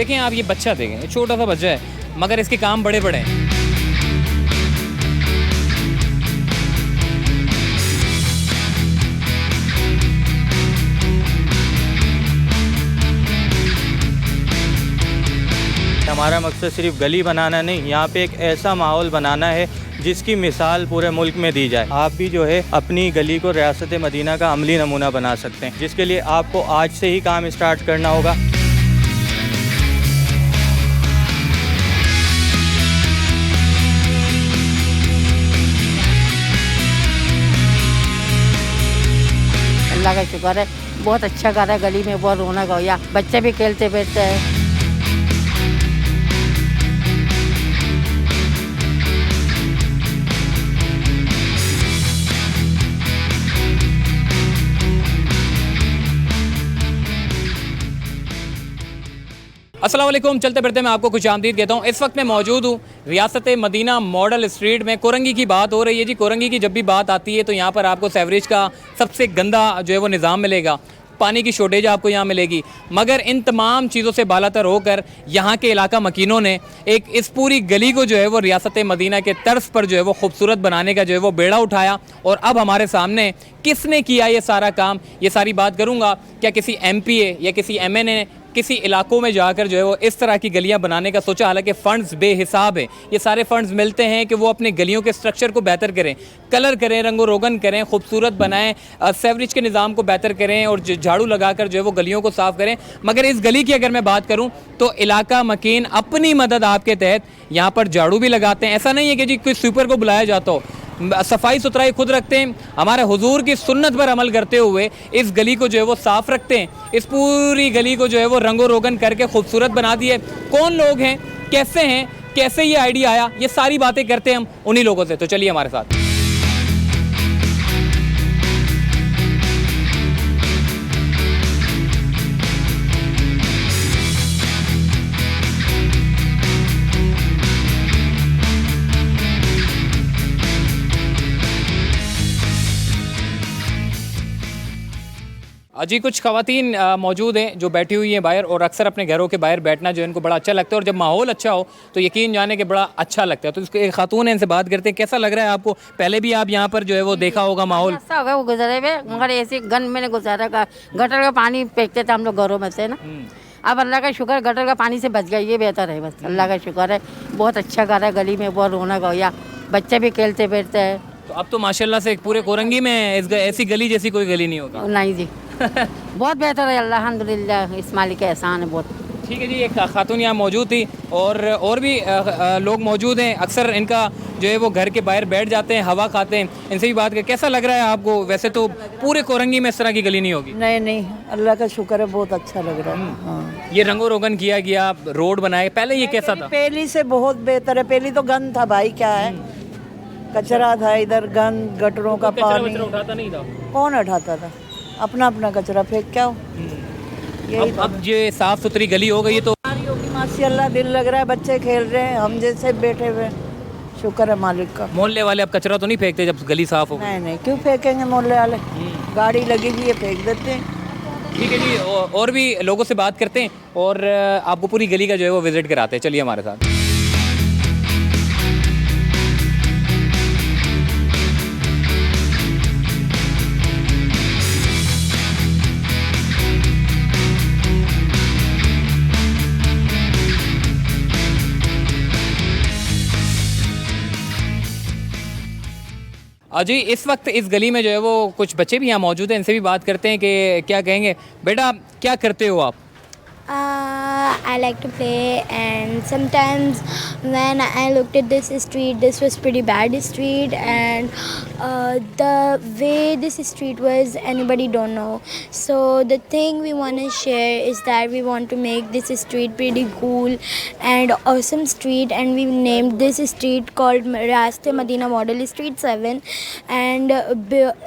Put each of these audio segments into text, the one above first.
देखें आप, ये बच्चा देखें, छोटा सा बच्चा है मगर इसके काम बड़े बड़े हैं। हमारा मकसद सिर्फ गली बनाना नहीं, यहाँ पे एक ऐसा माहौल बनाना है जिसकी मिसाल पूरे मुल्क में दी जाए। आप भी जो है अपनी गली को रियासत मदीना का अमली नमूना बना सकते हैं, जिसके लिए आपको आज से ही काम स्टार्ट करना होगा। अल्लाह का शुक्र है, बहुत अच्छा घर है, गली में बहुत रौनक हो गया, बच्चे भी खेलते फिरते हैं। अस्सलाम वालेकुम, चलते फिरते मैं आपको खुश आमदीद कहता हूँ। इस वक्त मैं मौजूद हूँ रियासत मदीना मॉडल स्ट्रीट में। कोरंगी की बात हो रही है जी। कोरंगी की जब भी बात आती है तो यहाँ पर आपको सेवरेज का सबसे गंदा जो है वो निज़ाम मिलेगा, पानी की शॉर्टेज आपको यहाँ मिलेगी। मगर इन तमाम चीज़ों से बालातर होकर यहाँ के इलाका मकीनों ने एक इस पूरी गली को जो है वो रियासत मदीना के तर्ज पर जो है वो खूबसूरत बनाने का जो है वो बेड़ा उठाया। और अब हमारे सामने किसने किया ये सारा काम, ये सारी बात करूँगा। क्या किसी MPA या किसी MN ने किसी इलाकों में जाकर जो है वो इस तरह की गलियां बनाने का सोचा? हालांकि फ़ंड्स बेहिसाब है। ये सारे फ़ंड्स मिलते हैं कि वो अपने गलियों के स्ट्रक्चर को बेहतर करें, कलर करें, रंगो रोगन करें, खूबसूरत बनाएं, सेवरेज के निज़ाम को बेहतर करें और झाड़ू लगाकर जो है वो गलियों को साफ़ करें। मगर इस गली की अगर मैं बात करूँ तो इलाका मकीन अपनी मदद आपके तहत यहाँ पर झाड़ू भी लगाते हैं। ऐसा नहीं है कि जी कोई स्वीपर को बुलाया जाता हो, सफाई सुथराई खुद रखते हैं। हमारे हुजूर की सुन्नत पर अमल करते हुए इस गली को जो है वो साफ़ रखते हैं। इस पूरी गली को जो है वो रंगो रोगन करके खूबसूरत बना दिए। कौन लोग हैं, कैसे ये आइडिया आया, ये सारी बातें करते हैं हम उन्हीं लोगों से। तो चलिए हमारे साथ। जी कुछ ख़वातीन मौजूद हैं जो बैठी हुई हैं बाहर, और अक्सर अपने घरों के बाहर बैठना जो है इनको बड़ा अच्छा लगता है। और जब माहौल अच्छा हो तो यकीन जाने के बड़ा अच्छा लगता है। तो इसको एक खातून है, इनसे बात करते हैं। कैसा लग रहा है आपको? पहले भी आप यहाँ पर जो है वो देखा होगा माहौल? ऐसा होगा वो गुजरे हुए, मगर ऐसे गन मैंने गुजारा का, गटर का पानी फेंकते थे हम लोग घरों में से ना। अब अल्लाह का शुक्र गटर का पानी से बच गया, ये बेहतर है। बस अल्लाह का शुक्र है, बहुत अच्छा घर है, गली में बहुत रौनक हो गया, बच्चे भी खेलते फिरते हैं। तो अब तो माशाल्लाह से पूरे कोरंगी में ऐसी गली जैसी कोई गली नहीं होगा। नहीं जी बहुत बेहतर है, अल्हम्दुलिल्लाह, इस मालिक का एहसान है बहुत। ठीक है जी, एक खातून यहाँ मौजूद थी और भी लोग मौजूद हैं। अक्सर इनका जो है वो घर के बाहर बैठ जाते हैं, हवा खाते हैं। इनसे भी बात कर, कैसा लग रहा है आपको? वैसे तो पूरे कोरंगी में इस तरह की गली नहीं होगी। नहीं, अल्लाह का शुक्र है, बहुत अच्छा लग रहा है। हाँ। ये रंगो रोगन किया गया, रोड बनाए, पहले ये कैसा था? पहली से बहुत बेहतर है। पहली तो गंद था भाई, क्या है, कचरा था इधर, गंद, गटरों का पानी उठाता नहीं था। कौन उठाता था? अपना अपना कचरा फेंक क्या हो। यही अब ये साफ सुथरी गली हो गई है तो माशाल्लाह दिल लग रहा है, बच्चे खेल रहे हैं, हम जैसे बैठे हुए, शुक्र है मालिक का। मोहल्ले वाले अब कचरा तो नहीं फेंकते जब गली साफ हो गई? नहीं, क्यों फेंकेंगे मोहल्ले वाले, गाड़ी लगी हुई है, फेंक देते हैं। ठीक है जी, और भी लोगों से बात करते हैं और आपको पूरी गली का जो है वो विजिट कराते हैं। चलिए हमारे साथ। जी इस वक्त इस गली में जो है वो कुछ बच्चे भी यहाँ मौजूद हैं। इनसे भी बात करते हैं कि क्या कहेंगे। बेटा क्या करते हो आप? I like to play, and sometimes when I looked at this street, this was pretty bad street, and the way this street was, anybody don't know. So the thing we want to share is that we want to make this street pretty cool and awesome street, and we named this street called Riyaste Madina Model Street 7. And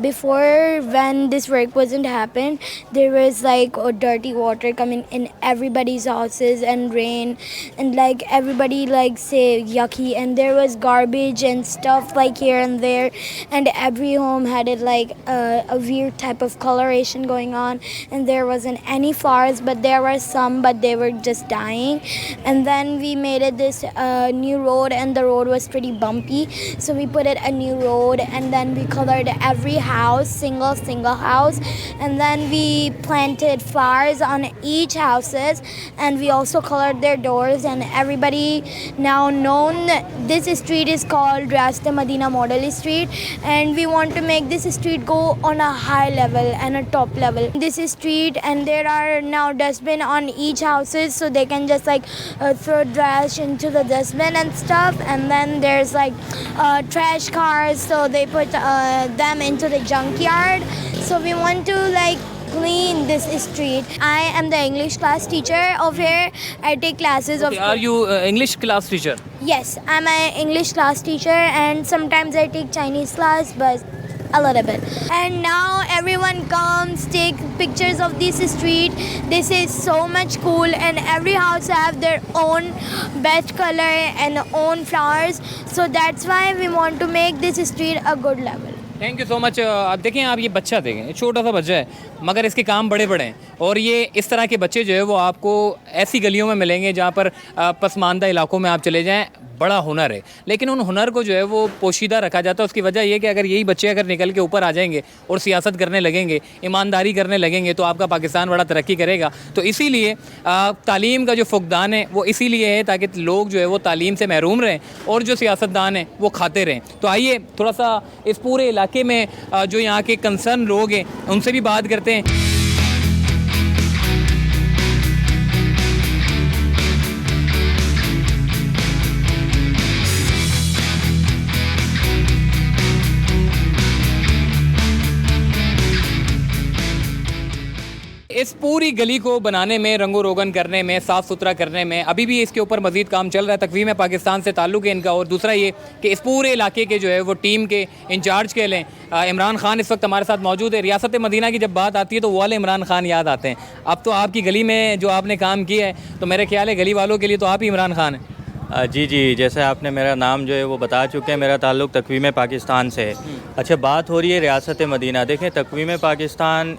before, when this work wasn't happened, there was like dirty water coming in everybody's houses and rain, and like everybody like say yucky, and there was garbage and stuff like here and there, and every home had it like a weird type of coloration going on, and there wasn't any flowers, but there were some, but they were just dying. And then we made it this new road, and the road was pretty bumpy, so we put it a new road, and then we colored every house, single house, and then we planted flowers on each houses, and we also colored their doors, and everybody now known this street is called Riyasat Madina Model Street, and we want to make this street go on a high level and a top level. This street, and there are now dustbin on each houses, so they can just like throw trash into the dustbin and stuff, and then there's like trash cars, so they put them into the junkyard. So we want to like clean this street. I am the English class teacher of here. I take classes of. Are you English class teacher? Yes, I'm an English class teacher, and sometimes I take Chinese class, but a little bit. And now everyone comes, take pictures of this street. This is so much cool, and every house have their own bed color and own flowers. So that's why we want to make this street a good level. Thank you so much. आप देखें, आप ये बच्चा देखें, छोटा सा बच्चा है मगर इसके काम बड़े बड़े हैं, और ये इस तरह के बच्चे जो है वो आपको ऐसी गलियों में मिलेंगे जहाँ पर पसमानदा इलाकों में आप चले जाएं, बड़ा हुनर है, लेकिन उन हुनर को जो है वो पोशीदा रखा जाता है। उसकी वजह ये कि अगर यही बच्चे अगर निकल के ऊपर आ जाएंगे और सियासत करने लगेंगे, ईमानदारी करने लगेंगे, तो आपका पाकिस्तान बड़ा तरक्की करेगा। तो इसीलिए तालीम का जो फुकदान है वो इसीलिए है ताकि लोग जो है वो तालीम से महरूम रहें और जो सियासतदान हैं वो खाते रहें। तो आइए थोड़ा सा इस पूरे इलाके में जो यहाँ के कंसर्न लोग हैं उनसे भी बात करते हैं। इस पूरी गली को बनाने में, रंगो रोगन करने में, साफ़ सुथरा करने में अभी भी इसके ऊपर मज़ीद काम चल रहा है। तकवीम पाकिस्तान से ताल्लुक़ है इनका। और दूसरा ये कि इस पूरे इलाके के जो है वो टीम के इंचार्ज के लें इमरान खान इस वक्त हमारे साथ मौजूद है। रियासत मदीना की जब बात आती है तो वो वाले इमरान खान याद आते हैं। अब तो आपकी गली में जो आपने काम किया है तो मेरे ख्याल है गली वालों के लिए तो आप ही इमरान खान हैं। जी जी, जैसे आपने मेरा नाम जो है वो बता चुके हैं, मेरा ताल्लुक़ तकवीम पाकिस्तान से है। अच्छा, बात हो रही है रियासत मदीना। देखें, तकवीम पाकिस्तान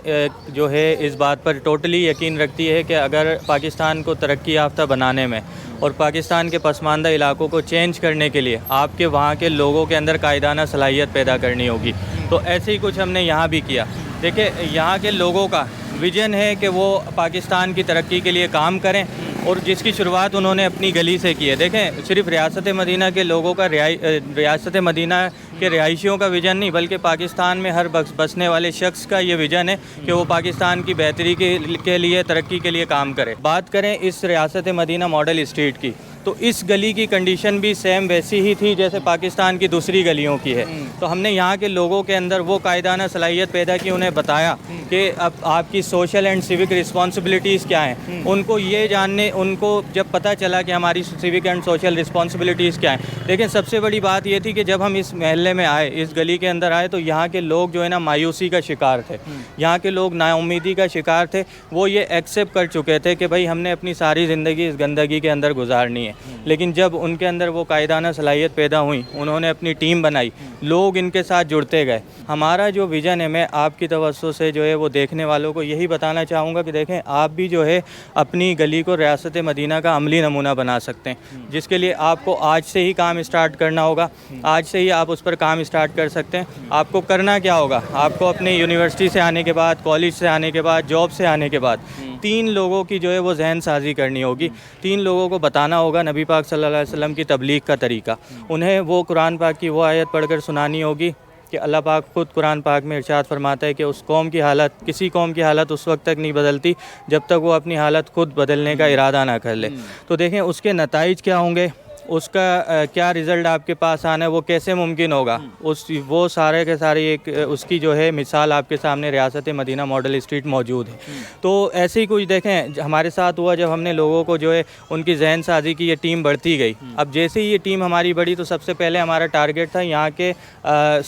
जो है इस बात पर टोटली यकीन रखती है कि अगर पाकिस्तान को तरक्की याफ्ता बनाने में और पाकिस्तान के पसमानदा इलाकों को चेंज करने के लिए आपके वहाँ के लोगों के अंदर कायदाना सलाहियत पैदा करनी होगी। तो ऐसे ही कुछ हमने यहाँ भी किया। देखिए, यहाँ के लोगों का विजन है कि वो पाकिस्तान की तरक्की के लिए काम करें, और जिसकी शुरुआत उन्होंने अपनी गली से की है। देखें, सिर्फ रियासत मदीना के लोगों का रियासत मदीना के रिहायशियों का विजन नहीं, बल्कि पाकिस्तान में हर बसने वाले शख्स का ये विजन है कि वो पाकिस्तान की बेहतरी के लिए, तरक्की के लिए काम करे। बात करें इस रियासत मदीना मॉडल स्ट्रीट की, तो इस गली की कंडीशन भी सेम वैसी ही थी जैसे पाकिस्तान की दूसरी गलियों की है। तो हमने यहाँ के लोगों के अंदर वो कायदाना सलाहियत पैदा की, उन्हें बताया कि अब आपकी सोशल एंड सिविक रिस्पॉन्सिबिलिटीज़ क्या हैं। उनको ये जानने, उनको जब पता चला कि हमारी सिविक एंड सोशल रिस्पॉन्सिबिलिटीज़ क्या हैं। लेकिन सबसे बड़ी बात ये थी कि जब हम इस महल्ले में आए, इस गली के अंदर आए, तो यहाँ के लोग जो है ना मायूसी का शिकार थे। यहाँ के लोग नाउम्मीदी का शिकार थे। वो ये एक्सेप्ट कर चुके थे कि भाई हमने अपनी सारी ज़िंदगी इस गंदगी के अंदर गुजारनी है। लेकिन जब उनके अंदर वो कायदाना सलाहियत पैदा हुई, उन्होंने अपनी टीम बनाई, लोग इनके साथ जुड़ते गए। हमारा जो विज़न है, मैं आपकी तवज्जो से जो है वो देखने वालों को यही बताना चाहूँगा कि देखें, आप भी जो है अपनी गली को रियासत मदीना का अमली नमूना बना सकते हैं, जिसके लिए आपको आज से ही काम स्टार्ट करना होगा। आज से ही आप उस पर काम स्टार्ट कर सकते हैं। आपको करना क्या होगा, आपको अपने यूनिवर्सिटी से आने के बाद, कॉलेज से आने के बाद, जॉब से आने के बाद 3 लोगों की जो है वो जहन साजी करनी होगी। 3 लोगों को बताना होगा नबी पाक सल्लल्लाहु अलैहि वसल्लम की तबलीग का तरीका। उन्हें वो कुरान पाक की वो आयत पढ़कर सुनानी होगी कि अल्लाह पाक खुद कुरान पाक में इरशाद फरमाता है कि उस कौम की हालत, किसी कौम की हालत उस वक्त तक नहीं बदलती जब तक वो अपनी हालत खुद बदलने का इरादा ना कर ले। तो देखें उसके नताइज क्या होंगे, उसका क्या रिज़ल्ट आपके पास आना है, वो कैसे मुमकिन होगा, वो सारे के सारे एक उसकी जो है मिसाल आपके सामने रियासत मदीना मॉडल स्ट्रीट मौजूद है। तो ऐसे ही कुछ देखें हमारे साथ हुआ जब हमने लोगों को जो है उनकी जहन साजी की, ये टीम बढ़ती गई। अब जैसे ही ये टीम हमारी बढ़ी तो सबसे पहले हमारा टारगेट था यहाँ के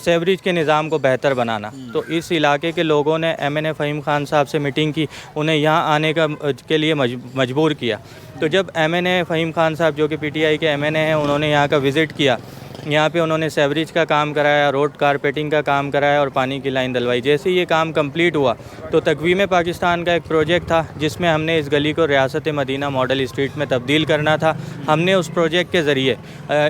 सेवरेज के निज़ाम को बेहतर बनाना। तो इस इलाके के लोगों ने MNA फ़हीम खान साहब से मीटिंग की, उन्हें यहाँ आने के लिए मजबूर किया। तो जब MNA फ़हीम खान साहब जो कि PTI के MNA हैं, उन्होंने यहाँ का विज़िट किया यहाँ पे उन्होंने सेवरेज का काम कराया, रोड कारपेटिंग का काम कराया और पानी की लाइन डलवाई। जैसे ये काम कंप्लीट हुआ तो तकवीम पाकिस्तान का एक प्रोजेक्ट था जिसमें हमने इस गली को रियासत मदीना मॉडल स्ट्रीट में तब्दील करना था। हमने उस प्रोजेक्ट के ज़रिए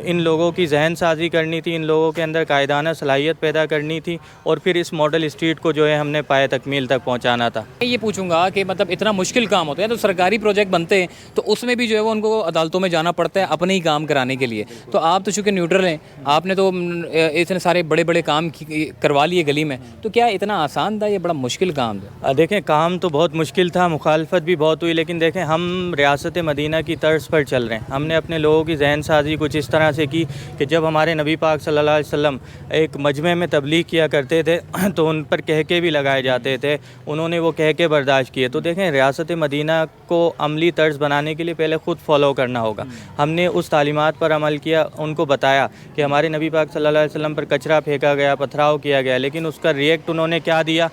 इन लोगों की जहन साजी करनी थी, इन लोगों के अंदर कायदाना सलाहियत पैदा करनी थी और फिर इस मॉडल स्ट्रीट को जो है हमने पाए तकमील तक पहुँचाना था। मैं ये पूछूंगा कि मतलब इतना मुश्किल काम होता है, तो सरकारी प्रोजेक्ट बनते हैं तो उसमें भी जो है वो उनको अदालतों में जाना पड़ता है अपने ही काम कराने के लिए। तो आप तो चूँकि न्यूट्रल हैं, आपने तो इतने सारे बड़े बड़े काम करवा लिए गली में, तो क्या इतना आसान था, ये बड़ा मुश्किल काम था? देखें, काम तो बहुत मुश्किल था, मुखालफत भी बहुत हुई, लेकिन देखें हम रियासत मदीना की तर्ज पर चल रहे हैं। हमने अपने लोगों की जहन साजी कुछ इस तरह से की कि जब हमारे नबी पाक सल्लल्लाहु अलैहि वसल्लम एक मजमे में तबलीग किया करते थे तो उन पर कहके भी लगाए जाते थे, उन्होंने वो कहके बर्दाश्त किए। तो देखें, रियासत मदीना को अमली तर्ज बनाने के लिए पहले ख़ुद फॉलो करना होगा। हमने उस तालीमात पर अमल किया, उनको बताया कि हमारे नबी पाक सल्लल्लाहु अलैहि वसल्लम पर कचरा फेंका गया, पथराव किया गया, लेकिन उसका रिएक्ट उन्होंने क्या दिया,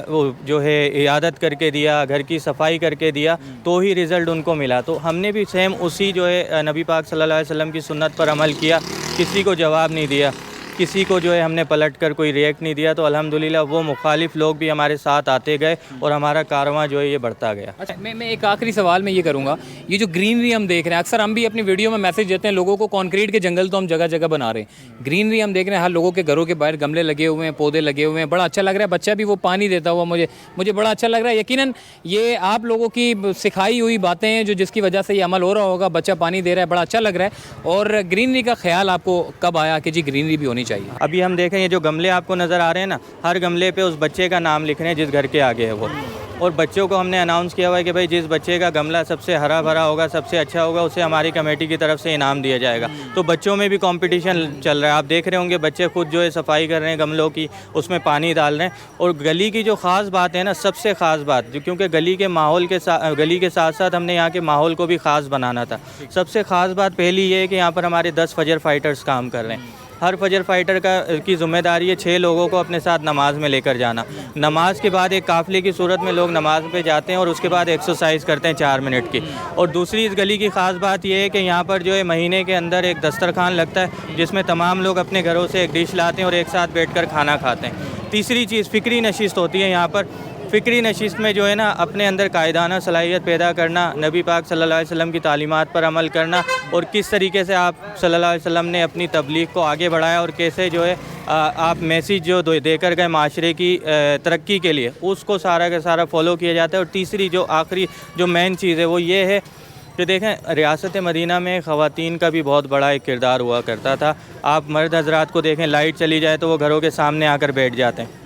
वो जो है इयादत करके दिया, घर की सफाई करके दिया, तो ही रिज़ल्ट उनको मिला। तो हमने भी सेम उसी जो है नबी पाक सल्लल्लाहु अलैहि वसल्लम की सुन्नत पर अमल किया, किसी को जवाब नहीं दिया, किसी को जो है हमने पलट कर कोई रिएक्ट नहीं दिया। तो अल्हम्दुलिल्लाह वो मुखालिफ लोग भी हमारे साथ आते गए और हमारा कारवां जो है ये बढ़ता गया। अच्छा, मैं एक आखिरी सवाल में ये करूँगा, ये जो ग्रीनरी हम देख रहे हैं, अक्सर हम भी अपनी वीडियो में मैसेज देते हैं लोगों को, कंक्रीट के जंगल तो हम जगह जगह बना रहे हैं, ग्रीनरी हम देख रहे हैं, हर लोगों के घरों के बाहर गमले लगे हुए हैं, पौधे लगे हुए हैं, बड़ा अच्छा लग रहा है, बच्चा भी वो पानी देता हुआ मुझे बड़ा अच्छा लग रहा है। यकीनन ये आप लोगों की सिखाई हुई बातें हैं जो जिसकी वजह से ये अमल हो रहा होगा, बच्चा पानी दे रहा है, बड़ा अच्छा लग रहा है। और ग्रीनरी का ख्याल आपको कब आया कि जी ग्रीनरी भी होनी चाहिए? अभी हम देखें, ये जो गमले आपको नज़र आ रहे हैं ना, हर गमले पे उस बच्चे का नाम लिख रहे हैं जिस घर के आगे है वो, और बच्चों को हमने अनाउंस किया हुआ है कि भाई जिस बच्चे का गमला सबसे हरा भरा होगा, सबसे अच्छा होगा, उसे हमारी कमेटी की तरफ से इनाम दिया जाएगा। तो बच्चों में भी कंपटीशन चल रहा है, आप देख रहे होंगे बच्चे खुद जो है सफाई कर रहे हैं गमलों की, उसमें पानी डाल रहे हैं। और गली की जो ख़ास बात है ना, सबसे ख़ास बात जो, क्योंकि गली के साथ साथ हमने यहाँ के माहौल को भी ख़ास बनाना था, सबसे ख़ास बात पहली ये है कि यहाँ पर हमारे 10 फजर फाइटर्स काम कर रहे हैं। हर फजर फाइटर की ज़िम्मेदारी है 6 लोगों को अपने साथ नमाज़ में लेकर जाना। नमाज के बाद एक काफ़िले की सूरत में लोग नमाज पे जाते हैं और उसके बाद एक्सरसाइज करते हैं 4 मिनट की। और दूसरी इस गली की ख़ास बात यह है कि यहाँ पर जो है महीने के अंदर एक दस्तरखान लगता है जिसमें तमाम लोग अपने घरों से एक डिश लाते हैं और एक साथ बैठ कर खाना खाते हैं। तीसरी चीज़ फ़िक्री नशिस्त होती है यहाँ पर। फ़िक्री नशिस्त में जो है ना, अपने अंदर कायदाना सलाहियत पैदा करना, नबी पाक सल्लल्लाहु अलैहि वसल्लम की तालीमात पर अमल करना और किस तरीके से आप सल्लल्लाहु अलैहि वसल्लम ने अपनी तबलीग को आगे बढ़ाया और कैसे जो है आप मैसेज जो देकर गए माशरे की तरक्की के लिए, उसको सारा का सारा फॉलो किया जाता है। और तीसरी जो आखिरी जो मेन चीज़ है वो ये है कि देखें, रियासत मदीना में ख़वातीन का भी बहुत बड़ा एक किरदार हुआ करता था। आप मर्द हजरात को देखें, लाइट चली जाए तो वो घरों के सामने आकर बैठ जाते हैं।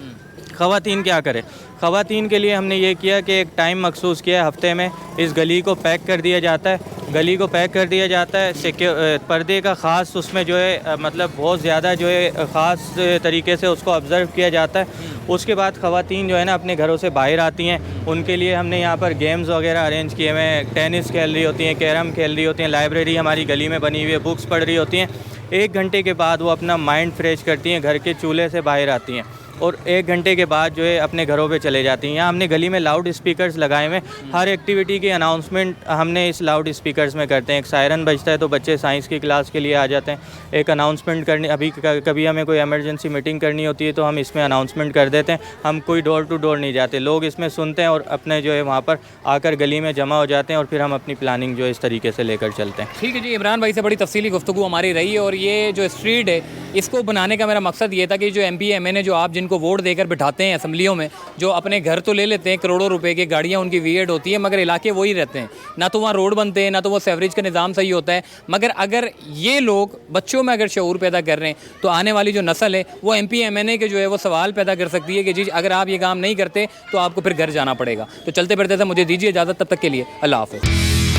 ख़वातीन क्या करें? ख़वातीन के लिए हमने ये किया कि एक टाइम मखसूस किया, हफ़्ते में इस गली को पैक कर दिया जाता है, गली को पैक कर दिया जाता है। पर्दे का ख़ास उसमें जो है मतलब बहुत ज़्यादा जो है ख़ास तरीके से उसको ऑब्ज़र्व किया जाता है। उसके बाद ख़वातीन जो है ना अपने घरों से बाहर आती हैं, उनके लिए हमने यहाँ पर गेम्स वगैरह अरेंज किए हुए हैं। टेनिस खेल रही होती हैं, कैरम खेल रही होती हैं, लाइब्रेरी हमारी गली में बनी हुई है, बुक्स पढ़ रही होती हैं। 1 घंटे के बाद वो अपना माइंड फ्रेश करती हैं, घर के चूल्हे से बाहर आती हैं और 1 घंटे के बाद जो है अपने घरों पे चले जाती हैं। यहाँ हमने गली में लाउड स्पीकर्स लगाए हुए, हर एक्टिविटी की अनाउंसमेंट हमने इस लाउड स्पीकर्स में करते हैं। एक सायरन बजता है तो बच्चे साइंस की क्लास के लिए आ जाते हैं। एक अनाउंसमेंट करनी, अभी कभी हमें कोई इमरजेंसी मीटिंग करनी होती है तो हम इसमें अनाउंसमेंट कर देते हैं। हम कोई डोर टू डोर नहीं जाते, लोग इसमें सुनते हैं और अपने जो है वहाँ पर आकर गली में जमा हो जाते हैं और फिर हम अपनी प्लानिंग जो है इस तरीके से लेकर चलते हैं। ठीक है जी, इमरान भाई से बड़ी तफसीली गुफ्तगू हमारी रही है। और ये जो स्ट्रीट है इसको बनाने का मेरा मकसद ये था कि जो MP MNA जो आप जिनको वोट देकर बिठाते हैं असम्बलियों में, जो अपने घर तो ले लेते हैं करोड़ों रुपए की गाड़ियाँ उनकी वीएड होती है, मगर इलाके वही रहते हैं, ना तो वहाँ रोड बनते हैं, ना तो वो सेवरेज का निज़ाम सही होता है। मगर अगर ये लोग बच्चों में अगर शऊर पैदा कर रहे हैं तो आने वाली जो नस्ल है वो MP MNA के जो है वो सवाल पैदा कर सकती है कि जी अगर आप ये काम नहीं करते तो आपको फिर घर जाना पड़ेगा। तो चलते फिरते थे, मुझे दीजिए इजाज़त, तब तक के लिए अल्लाह हाफ़िज़।